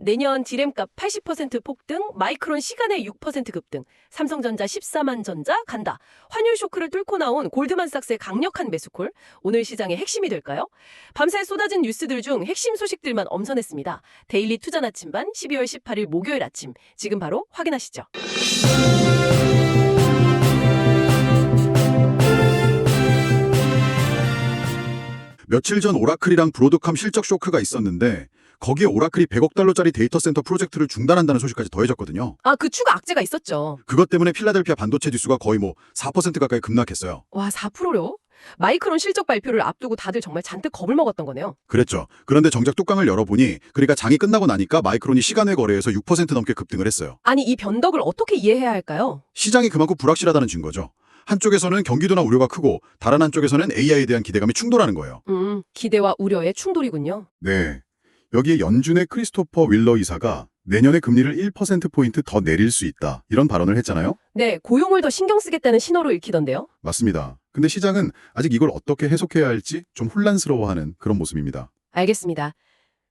내년 디램값 80% 폭등, 마이크론 시간에 6% 급등, 삼성전자 14만 전자 간다. 환율 쇼크를 뚫고 나온 골드만삭스의 강력한 매수콜, 오늘 시장의 핵심이 될까요? 밤새 쏟아진 뉴스들 중 핵심 소식들만 엄선했습니다. 데일리 투자 나침반 12월 18일 목요일 아침, 지금 바로 확인하시죠. 며칠 전 오라클이랑 브로드컴 실적 쇼크가 있었는데 거기에 오라클이 100억 달러짜리 데이터 센터 프로젝트를 중단한다는 소식까지 더해졌거든요. 그 추가 악재가 있었죠. 그것 때문에 필라델피아 반도체 지수가 거의 4% 가까이 급락했어요. 와, 4%요? 마이크론 실적 발표를 앞두고 다들 정말 잔뜩 겁을 먹었던 거네요. 그랬죠. 그런데 정작 뚜껑을 열어보니 그러니까 장이 끝나고 나니까 마이크론이 시간외 거래에서 6% 넘게 급등을 했어요. 아니, 이 변덕을 어떻게 이해해야 할까요? 시장이 그만큼 불확실하다는 증거죠. 한쪽에서는 경기도나 우려가 크고 다른 한쪽에서는 AI에 대한 기대감이 충돌하는 거예요. 기대와 우려의 충돌이군요. 네. 여기에 연준의 크리스토퍼 윌러 이사가 내년에 금리를 1%포인트 더 내릴 수 있다. 이런 발언을 했잖아요. 네, 고용을 더 신경 쓰겠다는 신호로 읽히던데요. 맞습니다. 근데 시장은 아직 이걸 어떻게 해석해야 할지 좀 혼란스러워하는 그런 모습입니다. 알겠습니다.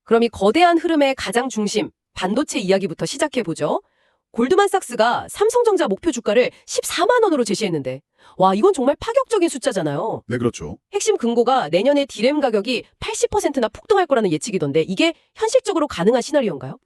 그럼 이 거대한 흐름의 가장 중심, 반도체 이야기부터 시작해보죠. 골드만삭스가 삼성전자 목표 주가를 14만 원으로 제시했는데, 와, 이건 정말 파격적인 숫자잖아요. 네, 그렇죠. 핵심 근거가 내년에 디램 가격이 80%나 폭등할 거라는 예측이던데, 이게 현실적으로 가능한 시나리오인가요?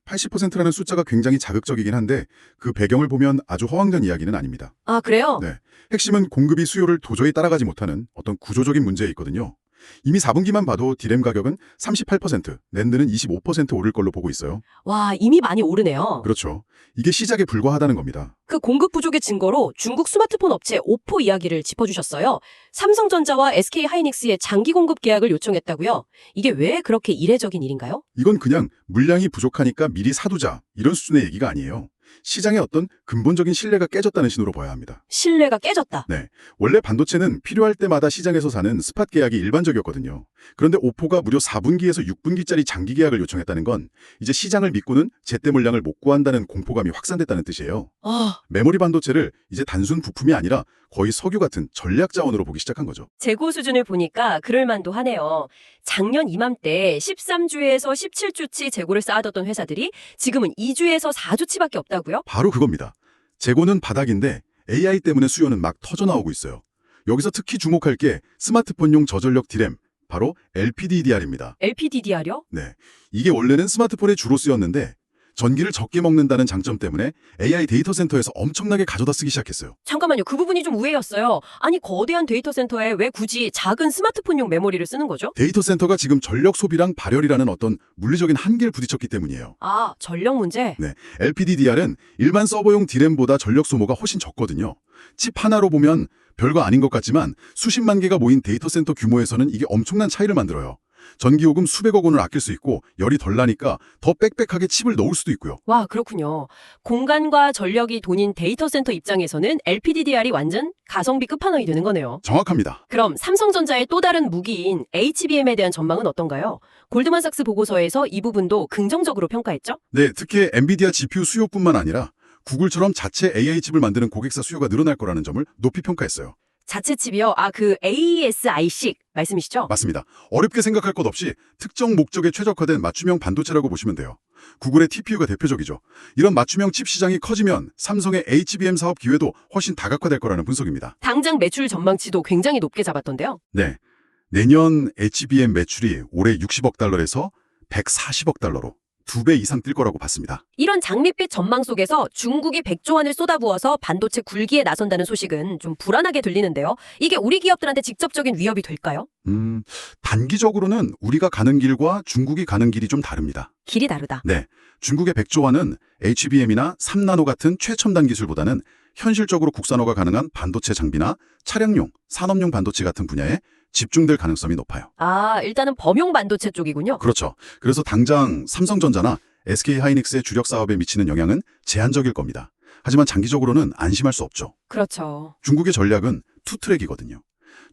80%라는 숫자가 굉장히 자극적이긴 한데 그 배경을 보면 아주 허황된 이야기는 아닙니다. 아, 그래요? 네, 핵심은 공급이 수요를 도저히 따라가지 못하는 어떤 구조적인 문제에 있거든요. 이미 4분기만 봐도 디램 가격은 38%, 낸드는 25% 오를 걸로 보고 있어요. 와, 이미 많이 오르네요. 그렇죠. 이게 시작에 불과하다는 겁니다. 그 공급 부족의 증거로 중국 스마트폰 업체 오포 이야기를 짚어주셨어요. 삼성전자와 SK하이닉스의 장기 공급 계약을 요청했다고요? 이게 왜 그렇게 이례적인 일인가요? 이건 그냥 물량이 부족하니까 미리 사두자 이런 수준의 얘기가 아니에요. 시장의 어떤 근본적인 신뢰가 깨졌다는 신호로 봐야 합니다. 신뢰가 깨졌다. 네, 원래 반도체는 필요할 때마다 시장에서 사는 스팟 계약이 일반적이었거든요. 그런데 오포가 무려 4분기에서 6분기짜리 장기 계약을 요청했다는 건 이제 시장을 믿고는 제때 물량을 못 구한다는 공포감이 확산됐다는 뜻이에요. 메모리 반도체를 이제 단순 부품이 아니라 거의 석유 같은 전략 자원으로 보기 시작한 거죠. 재고 수준을 보니까 그럴만도 하네요. 작년 이맘때 13주에서 17주치 재고를 쌓아뒀던 회사들이 지금은 2주에서 4주치밖에 없다고요? 바로 그겁니다. 재고는 바닥인데 AI 때문에 수요는 막 터져나오고 있어요. 여기서 특히 주목할 게 스마트폰용 저전력 디램, 바로 LPDDR입니다. LPDDR요? 네, 이게 원래는 스마트폰에 주로 쓰였는데 전기를 적게 먹는다는 장점 때문에 AI 데이터 센터에서 엄청나게 가져다 쓰기 시작했어요. 잠깐만요. 그 부분이 좀 우회였어요. 아니, 거대한 데이터 센터에 왜 굳이 작은 스마트폰용 메모리를 쓰는 거죠? 데이터 센터가 지금 전력 소비랑 발열이라는 어떤 물리적인 한계를 부딪혔기 때문이에요. 아, 전력 문제? 네, LPDDR은 일반 서버용 디램보다 전력 소모가 훨씬 적거든요. 칩 하나로 보면 별거 아닌 것 같지만 수십만 개가 모인 데이터 센터 규모에서는 이게 엄청난 차이를 만들어요. 전기요금 수백억 원을 아낄 수 있고 열이 덜 나니까 더 빽빽하게 칩을 넣을 수도 있고요. 와, 그렇군요. 공간과 전력이 돈인 데이터 센터 입장에서는 LPDDR이 완전 가성비 끝판왕이 되는 거네요. 정확합니다. 그럼 삼성전자의 또 다른 무기인 HBM에 대한 전망은 어떤가요? 골드만삭스 보고서에서 이 부분도 긍정적으로 평가했죠? 네, 특히 엔비디아 GPU 수요뿐만 아니라 구글처럼 자체 AI 칩을 만드는 고객사 수요가 늘어날 거라는 점을 높이 평가했어요. 자체 칩이요? 그 AES-I식 말씀이시죠? 맞습니다. 어렵게 생각할 것 없이 특정 목적에 최적화된 맞춤형 반도체라고 보시면 돼요. 구글의 TPU가 대표적이죠. 이런 맞춤형 칩 시장이 커지면 삼성의 HBM 사업 기회도 훨씬 다각화될 거라는 분석입니다. 당장 매출 전망치도 굉장히 높게 잡았던데요. 네, 내년 HBM 매출이 올해 60억 달러에서 140억 달러로 2배 이상 뛸 거라고 봤습니다. 이런 장밋빛 전망 속에서 중국이 100조 원을 쏟아부어서 반도체 굴기에 나선다는 소식은 좀 불안하게 들리는데요. 이게 우리 기업들한테 직접적인 위협이 될까요? 단기적으로는 우리가 가는 길과 중국이 가는 길이 좀 다릅니다. 길이 다르다. 네, 중국의 100조 원은 HBM이나 3나노 같은 최첨단 기술보다는 현실적으로 국산화가 가능한 반도체 장비나 차량용, 산업용 반도체 같은 분야에 집중될 가능성이 높아요. 일단은 범용 반도체 쪽이군요. 그렇죠. 그래서 당장 삼성전자나 SK하이닉스의 주력 사업에 미치는 영향은 제한적일 겁니다. 하지만 장기적으로는 안심할 수 없죠. 그렇죠. 중국의 전략은 투트랙이거든요.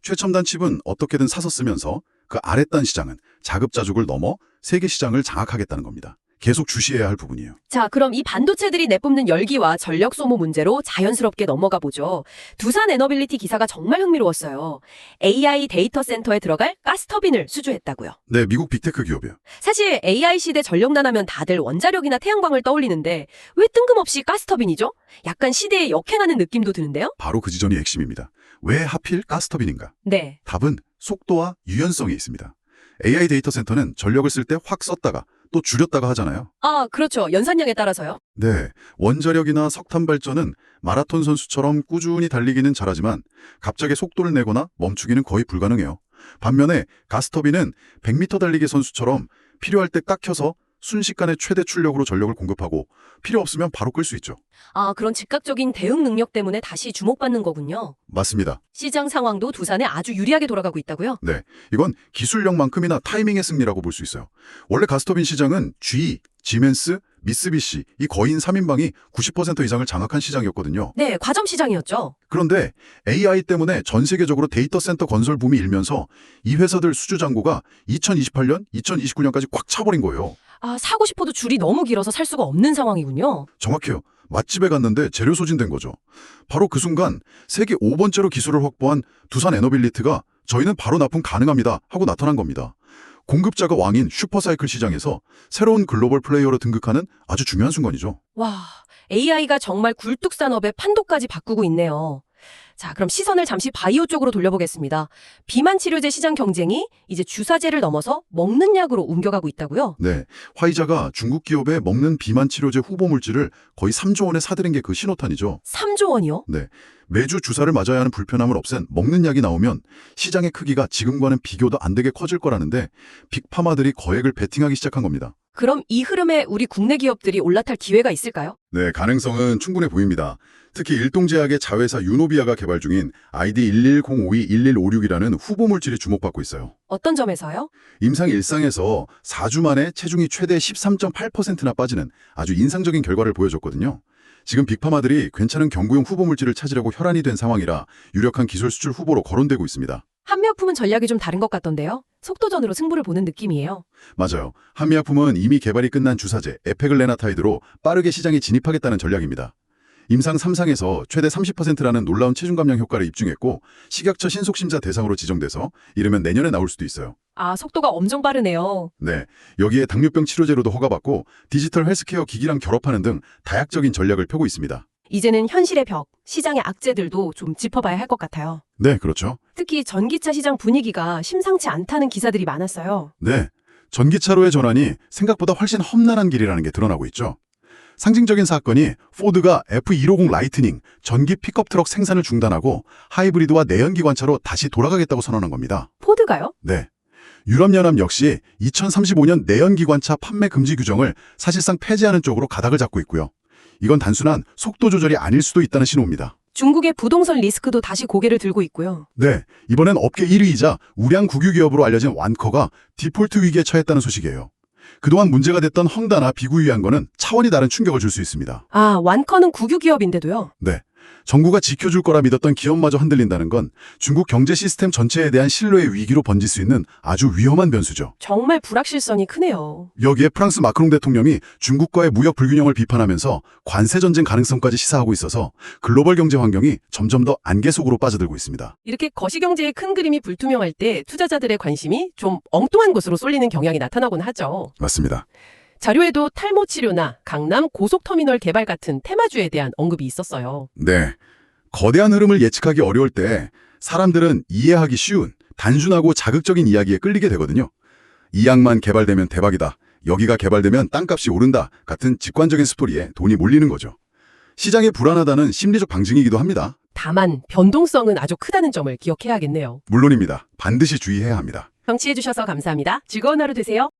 최첨단 칩은 어떻게든 사서 쓰면서 그 아랫단 시장은 자급자족을 넘어 세계 시장을 장악하겠다는 겁니다. 계속 주시해야 할 부분이에요. 자, 그럼 이 반도체들이 내뿜는 열기와 전력 소모 문제로 자연스럽게 넘어가 보죠. 두산 에너빌리티 기사가 정말 흥미로웠어요. AI 데이터 센터에 들어갈 가스터빈을 수주했다고요. 네, 미국 빅테크 기업이에요. 사실 AI 시대 전력난 하면 다들 원자력이나 태양광을 떠올리는데 왜 뜬금없이 가스터빈이죠? 약간 시대에 역행하는 느낌도 드는데요? 바로 그 지점이 핵심입니다. 왜 하필 가스터빈인가? 네. 답은 속도와 유연성에 있습니다. AI 데이터 센터는 전력을 쓸 때 확 썼다가 또 줄였다가 하잖아요. 아, 그렇죠. 연산량에 따라서요. 네, 원자력이나 석탄 발전은 마라톤 선수처럼 꾸준히 달리기는 잘하지만 갑자기 속도를 내거나 멈추기는 거의 불가능해요. 반면에 가스터빈은 100m 달리기 선수처럼 필요할 때 딱 켜서 순식간에 최대 출력으로 전력을 공급하고 필요 없으면 바로 끌 수 있죠. 아, 그런 즉각적인 대응 능력 때문에 다시 주목받는 거군요. 맞습니다. 시장 상황도 두산에 아주 유리하게 돌아가고 있다고요? 네, 이건 기술력만큼이나 타이밍의 승리라고 볼 수 있어요. 원래 가스터빈 시장은 GE, 지멘스, 미쓰비시 이 거인 3인방이 90% 이상을 장악한 시장이었거든요. 네, 과점 시장이었죠. 그런데 AI 때문에 전 세계적으로 데이터 센터 건설 붐이 일면서 이 회사들 수주 잔고가 2028년, 2029년까지 꽉 차버린 거예요. 아, 사고 싶어도 줄이 너무 길어서 살 수가 없는 상황이군요. 정확해요. 맛집에 갔는데 재료 소진된 거죠. 바로 그 순간 세계 5번째로 기술을 확보한 두산 에너빌리티가 저희는 바로 납품 가능합니다 하고 나타난 겁니다. 공급자가 왕인 슈퍼사이클 시장에서 새로운 글로벌 플레이어로 등극하는 아주 중요한 순간이죠. 와, AI가 정말 굴뚝 산업의 판도까지 바꾸고 있네요. 자, 그럼 시선을 잠시 바이오 쪽으로 돌려보겠습니다. 비만 치료제 시장 경쟁이 이제 주사제를 넘어서 먹는 약으로 옮겨가고 있다고요? 네, 화이자가 중국 기업의 먹는 비만 치료제 후보 물질을 거의 3조 원에 사들인 게 그 신호탄이죠. 3조 원이요? 네, 매주 주사를 맞아야 하는 불편함을 없앤 먹는 약이 나오면 시장의 크기가 지금과는 비교도 안 되게 커질 거라는데 빅파마들이 거액을 베팅하기 시작한 겁니다. 그럼 이 흐름에 우리 국내 기업들이 올라탈 기회가 있을까요? 네, 가능성은 충분해 보입니다. 특히 일동제약의 자회사 유노비아가 개발 중인 ID11021156이라는 후보 물질이 주목받고 있어요. 어떤 점에서요? 임상 일상에서 4주 만에 체중이 최대 13.8%나 빠지는 아주 인상적인 결과를 보여줬거든요. 지금 빅파마들이 괜찮은 경구용 후보 물질을 찾으려고 혈안이 된 상황이라 유력한 기술 수출 후보로 거론되고 있습니다. 한미약품은 전략이 좀 다른 것 같던데요? 속도전으로 승부를 보는 느낌이에요. 맞아요. 한미약품은 이미 개발이 끝난 주사제 에페글레나타이드로 빠르게 시장에 진입하겠다는 전략입니다. 임상 3상에서 최대 30%라는 놀라운 체중 감량 효과를 입증했고 식약처 신속심사 대상으로 지정돼서 이르면 내년에 나올 수도 있어요. 아, 속도가 엄청 빠르네요. 네, 여기에 당뇨병 치료제로도 허가받고 디지털 헬스케어 기기랑 결합하는 등 다약적인 전략을 펴고 있습니다. 이제는 현실의 벽, 시장의 악재들도 좀 짚어봐야 할 것 같아요. 네, 그렇죠. 특히 전기차 시장 분위기가 심상치 않다는 기사들이 많았어요. 네, 전기차로의 전환이 생각보다 훨씬 험난한 길이라는 게 드러나고 있죠. 상징적인 사건이 포드가 F150 라이트닝 전기 픽업 트럭 생산을 중단하고 하이브리드와 내연기관차로 다시 돌아가겠다고 선언한 겁니다. 포드가요? 네. 유럽연합 역시 2035년 내연기관차 판매 금지 규정을 사실상 폐지하는 쪽으로 가닥을 잡고 있고요. 이건 단순한 속도 조절이 아닐 수도 있다는 신호입니다. 중국의 부동산 리스크도 다시 고개를 들고 있고요. 네, 이번엔 업계 1위이자 우량 국유 기업으로 알려진 완커가 디폴트 위기에 처했다는 소식이에요. 그동안 문제가 됐던 헝다나 비구이한거는 차원이 다른 충격을 줄 수 있습니다. 아, 완커는 국유 기업인데도요? 네, 정부가 지켜줄 거라 믿었던 기업마저 흔들린다는 건 중국 경제 시스템 전체에 대한 신뢰의 위기로 번질 수 있는 아주 위험한 변수죠. 정말 불확실성이 크네요. 여기에 프랑스 마크롱 대통령이 중국과의 무역 불균형을 비판하면서 관세 전쟁 가능성까지 시사하고 있어서 글로벌 경제 환경이 점점 더 안개 속으로 빠져들고 있습니다. 이렇게 거시경제의 큰 그림이 불투명할 때 투자자들의 관심이 좀 엉뚱한 곳으로 쏠리는 경향이 나타나곤 하죠. 맞습니다. 자료에도 탈모 치료나 강남 고속터미널 개발 같은 테마주에 대한 언급이 있었어요. 네, 거대한 흐름을 예측하기 어려울 때 사람들은 이해하기 쉬운 단순하고 자극적인 이야기에 끌리게 되거든요. 이 약만 개발되면 대박이다, 여기가 개발되면 땅값이 오른다 같은 직관적인 스토리에 돈이 몰리는 거죠. 시장이 불안하다는 심리적 방증이기도 합니다. 다만 변동성은 아주 크다는 점을 기억해야겠네요. 물론입니다. 반드시 주의해야 합니다. 청취해주셔서 감사합니다. 즐거운 하루 되세요.